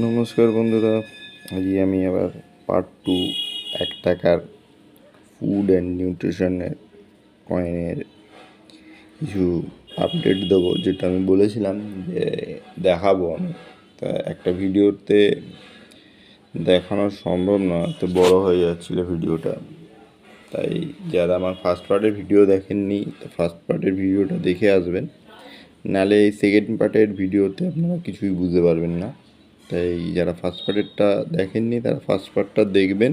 নমস্কার বন্ধুরা, আজকে আমি আবার পার্ট 2 1 টাকার ফুড অ্যান্ড নিউট্রিশনের কয়েনের কিছু আপডেট দেবো, যেটা আমি বলেছিলাম যে দেখাবো আমি। তা একটা ভিডিওতে দেখানো সম্ভব না, তো বড় হয়ে যাচ্ছিলো ভিডিওটা। তাই যারা আমার ফার্স্ট পার্টের ভিডিও দেখেননি, তো ফার্স্ট পার্টের ভিডিওটা দেখে আসবেন, নাহলে এই সেকেন্ড পার্টের ভিডিওতে আপনারা কিছুই বুঝতে পারবেন না। তাই যারা ফার্স্ট পার্টেরটা দেখেননি তারা ফার্স্ট পার্টটা দেখবেন,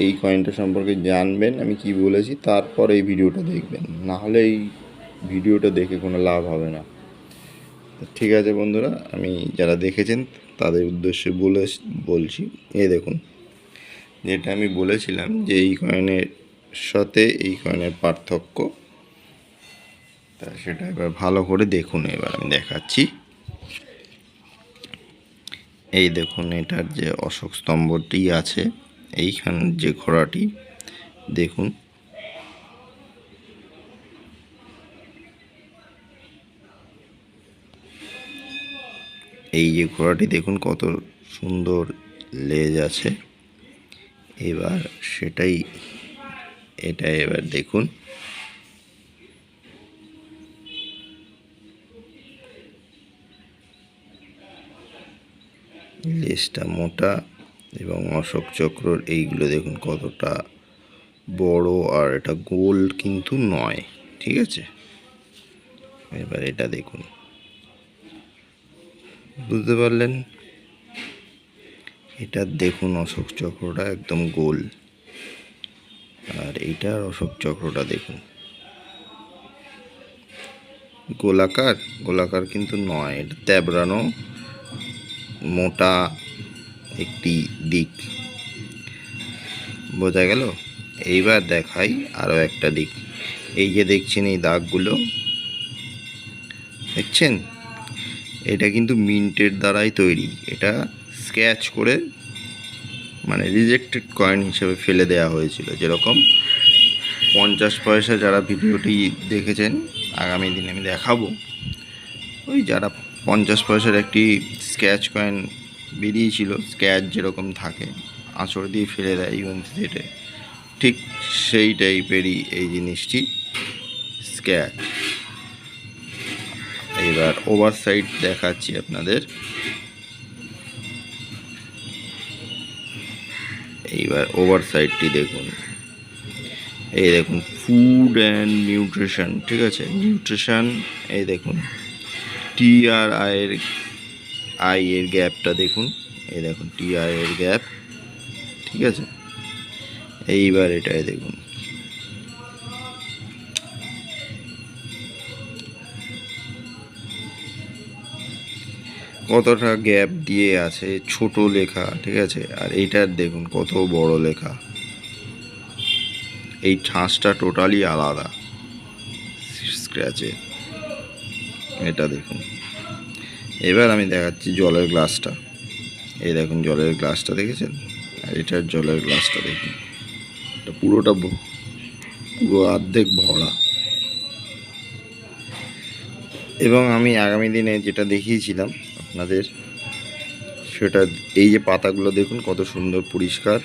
এই কয়েনটা সম্পর্কে জানবেন আমি কি বলেছি, তারপর এই ভিডিওটা দেখবেন, নাহলে এই ভিডিওটা দেখে কোনো লাভ হবে না। ঠিক আছে বন্ধুরা, আমি যারা দেখেছেন তাদের উদ্দেশ্যে বলছি। এই দেখুন, যেটা আমি বলেছিলাম যে এই কয়েনের সাথে এই কয়েনের পার্থক্য, তা সেটা এবার ভালো করে দেখুন। এবার আমি দেখাচ্ছি। এই দেখুন, এটার যে অশোক স্তম্ভটি আছে, এইখান যে ঘোড়াটি দেখুন, এই যে ঘোড়াটি দেখুন কত সুন্দর লেজ আছে। এবার এটা এবার দেখুন, লেজটা মোটা এবং অশোক চক্রর এইগুলো দেখুন কতটা বড়, আর এটা গোল কিন্তু নয়, ঠিক আছে। এবার এটা দেখুন, বুঝতে পারলেন? এটা দেখুন, অশোক চক্রটা একদম গোল, আর এইটার অশোক চক্রটা দেখুন গোলাকার। গোলাকার কিন্তু নয়, এটা তেবড়ানো মোটা একটি দিক, বোঝা গেল? এইবার দেখাই আরও একটা দিক। এই যে দেখছেন এই দাগগুলো, দেখছেন? এটা কিন্তু মিন্টের দ্বারাই তৈরি। এটা স্ক্র্যাচ করে, মানে রিজেক্টেড কয়েন হিসেবে ফেলে দেওয়া হয়েছিল। যেরকম 50 পয়সা যারা ভিডিওটি দেখেছেন, আগামী দিনে আমি দেখাবো, ওই যারা 50 পয়সার একটি স্ক্র্যাচ কয়েন বেরিয়েছিল, স্ক্র্যাচ যেরকম থাকে আঁচড় দিয়ে ফেলে দেয় ইভেন সেটে, ঠিক সেই টাইপেরই এই জিনিসটি, স্ক্র্যাচ। এবার ওভার সাইড দেখাচ্ছি আপনাদের। এইবার ওভার সাইডটি দেখুন। এই দেখুন, ফুড অ্যান্ড নিউট্রিশন, ঠিক আছে, নিউট্রিশন। এই দেখুন আই এর গ্যাপটা দেখুন, এই দেখুন TI এর গ্যাপ, ঠিক আছে। এইবার এটাই দেখুন, কতটা গ্যাপ দিয়ে আছে, ছোট লেখা, ঠিক আছে। আর এইটার দেখুন কত বড় লেখা। এই ঠাঁসটা টোটালি আলাদা স্ক্র্যাচের, এটা দেখুন। এবার আমি দেখাচ্ছি জলের গ্লাসটা। এই দেখুন জলের গ্লাসটা, দেখেছেন? আর এটার জলের গ্লাসটা দেখুন, এটা পুরো অর্ধেক ভরা। এবং আমি আগামী দিনে যেটা দেখিয়েছিলাম আপনাদের, সেটা এই যে পাতাগুলো দেখুন কত সুন্দর পরিষ্কার।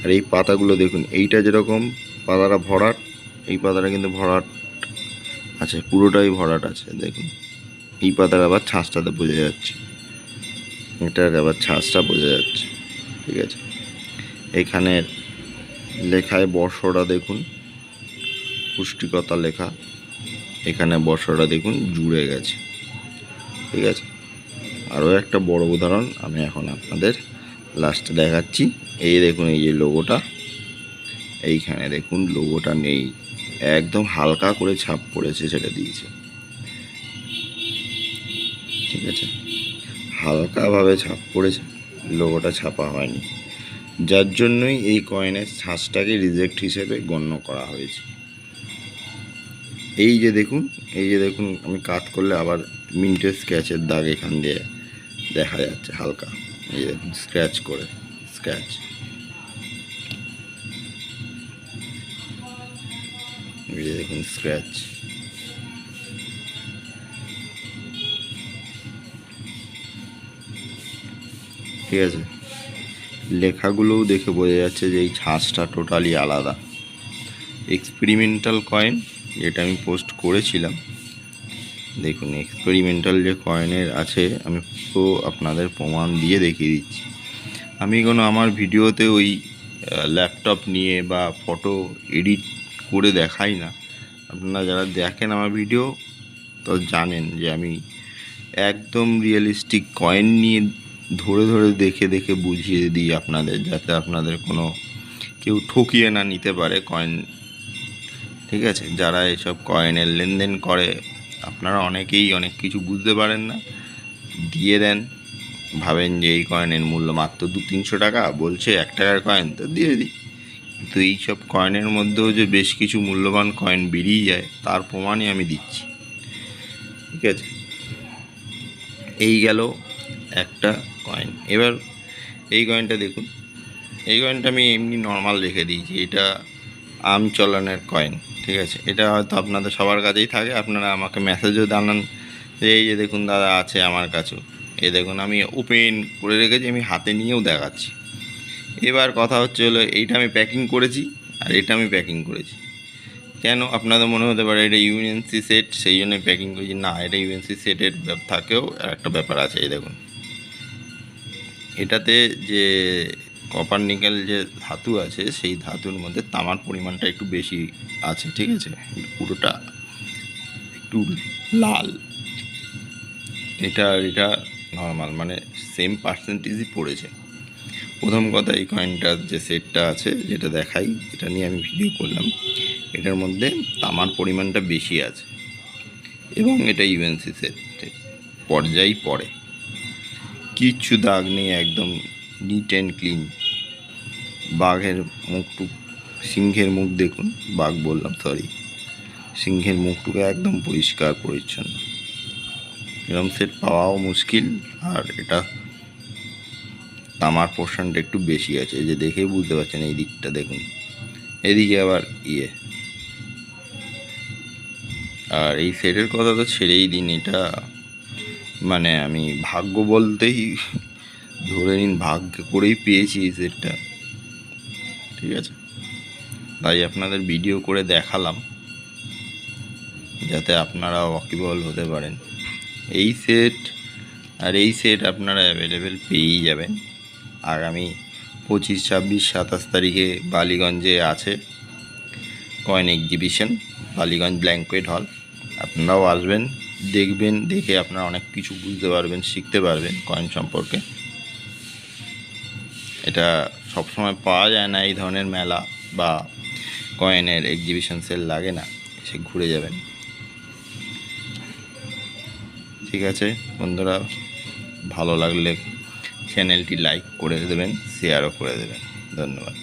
আর এই পাতাগুলো দেখুন, এইটা যেরকম পাতাটা ভরাট, এই পাতাটা কিন্তু ভরাট আছে, পুরোটাই ভরাট আছে। দেখুন এই পাতার আবার ছাঁচটাতে বোঝা যাচ্ছে, এটার আবার ছাঁচটা বোঝা যাচ্ছে, ঠিক আছে। এখানে লেখায় বর্ষটা দেখুন, পুষ্টিকতা লেখা, এখানে বর্ষটা দেখুন জুড়ে গেছে, ঠিক আছে। আরও একটা বড় উদাহরণ আমি এখন আপনাদের লাস্টে দেখাচ্ছি। এই দেখুন, এই যে লোগোটা, এইখানে দেখুন লোগোটা নেই, একদম হালকা করে ছাপ পড়েছে, সেটা দিয়েছে, ঠিক আছে। হালকাভাবে ছাপ পড়েছে, লোগোটা ছাপা হয়নি, যার জন্যই এই কয়েনের ছাঁচটাকে রিজেক্ট হিসেবে গণ্য করা হয়েছে। এই যে দেখুন, আমি কাট করলে আবার মিন্টের স্ক্র্যাচের দাগ এখান দিয়ে দেখা যাচ্ছে হালকা। এই দেখুন স্ক্র্যাচ করে, স্ক্র্যাচ, এই যে দেখুন স্ক্র্যাচ। ঠিক আছে, লেখাগুলোও দেখে বোঝা যাচ্ছে যে এই ছাঁচটা টোটালি আলাদা। এক্সপেরিমেন্টাল কয়েন, যেটা আমি পোস্ট করেছিলাম, দেখুন এক্সপেরিমেন্টাল যে কয়েনের আছে আমি তো আপনাদের প্রমাণ দিয়ে দেখিয়ে দিচ্ছি। আমি কোনো আমার ভিডিওতে ওই ল্যাপটপ নিয়ে বা ফটো এডিট করে দেখাই না। আপনারা যারা দেখেন আমার ভিডিও তো জানেন যে আমি একদম রিয়েলিস্টিক কয়েন নিয়ে ধরে ধরে দেখে দেখে বুঝিয়ে দিই আপনাদের, যাতে আপনাদের কোনো কেউ ঠকিয়ে না নিতে পারে কয়েন। ঠিক আছে, যারা এসব কয়েনের লেনদেন করে আপনারা অনেকেই অনেক কিছু বুঝতে পারেন না, দিয়ে দেন, ভাবেন যে এই কয়েনের মূল্য মাত্র 200-300 টাকা, বলছে 1 টাকার কয়েন তো দিয়ে দিই। কিন্তু এইসব কয়েনের মধ্যেও যে বেশ কিছু মূল্যবান কয়েন বেরিয়ে যায় তার প্রমাণই আমি দিচ্ছি। ঠিক আছে, এই গেল একটা কয়েন। এবার এই কয়েনটা দেখুন, এই কয়েনটা আমি এমনি নর্মাল রেখে দিয়েছি, এটা আম চলনের কয়েন। ঠিক আছে, এটা হয়তো আপনাদের সবার কাছেই থাকে, আপনারা আমাকে মেসেজও জানান যে এই যে দেখুন দাদা আছে আমার কাছেও, এই দেখুন আমি ওপেন করে রেখেছি, আমি হাতে নিয়েও দেখাচ্ছি। এবার কথা হচ্ছে হলো এইটা আমি প্যাকিং করেছি আর এটা আমি প্যাকিং করেছি কেন? আপনাদের মনে হতে পারে এটা ইউএনসি সেট সেই জন্য প্যাকিং করেছি। না, এটা ইউএনসি সেটের থাকেও একটা ব্যাপার আছে। এই দেখুন, এটাতে যে কপার নিকেল যে ধাতু আছে সেই ধাতুর মধ্যে তামার পরিমাণটা একটু বেশি আছে। ঠিক আছে, পুরোটা একটু লাল, এটা আর এটা নর্মাল, মানে সেম পার্সেন্টেজই পড়েছে। প্রথম কথা, এই কয়েনটার যে সেটটা আছে যেটা দেখাই, এটা নিয়ে আমি ভিডিও করলাম, এটার মধ্যে তামার পরিমাণটা বেশি আছে এবং এটা ইউএনসি সেট পর্যায় পড়ে, কিচ্ছু দাগ নেই, একদম নিট অ্যান্ড ক্লিন। বাঘের মুখটুক, সিংহের মুখ দেখুন, বাঘ বললাম সরি, সিংহের মুখটুকু একদম পরিষ্কার পরিচ্ছন্ন। এরকম সেট পাওয়াও মুশকিল, আর এটা তামার পোর্শনটা একটু বেশি আছে, এই যে দেখেই বুঝতে পারছেন। এই দিকটা দেখুন, এদিকে আবার আর এই সেটের কথা তো ছেড়েই দিন, এটা মানে আমি ভাগ্য বলতেই ধরে নিন, ভাগ্য করেই পেয়েছি এই সেটটা। ঠিক আছে, তাই আপনাদের ভিডিও করে দেখালাম যাতে আপনারা ওয়াকিবল হতে পারেন। এই সেট আর এই সেট আপনারা অ্যাভেলেবেল পেয়েই যাবেন। আগামী 25, 26, 27 তারিখে বালিগঞ্জে আছে কয়েন এক্সিবিশন, বালিগঞ্জ ব্ল্যাঙ্কোয়েট হল। আপনারাও আসবেন, দেখবেন, দেখে আপনারা অনেক কিছু বুঝতে পারবেন, শিখতে পারবেন কয়েন সম্পর্কে। এটা সবসময় পাওয়া যায় না, এই ধরনের মেলা বা কয়েনের এক্সিবিশন সেল লাগে না, এসে ঘুরে যাবেন। ঠিক আছে বন্ধুরা, ভালো লাগলে চ্যানেলটি লাইক করে দেবেন, শেয়ারও করে দেবেন। ধন্যবাদ।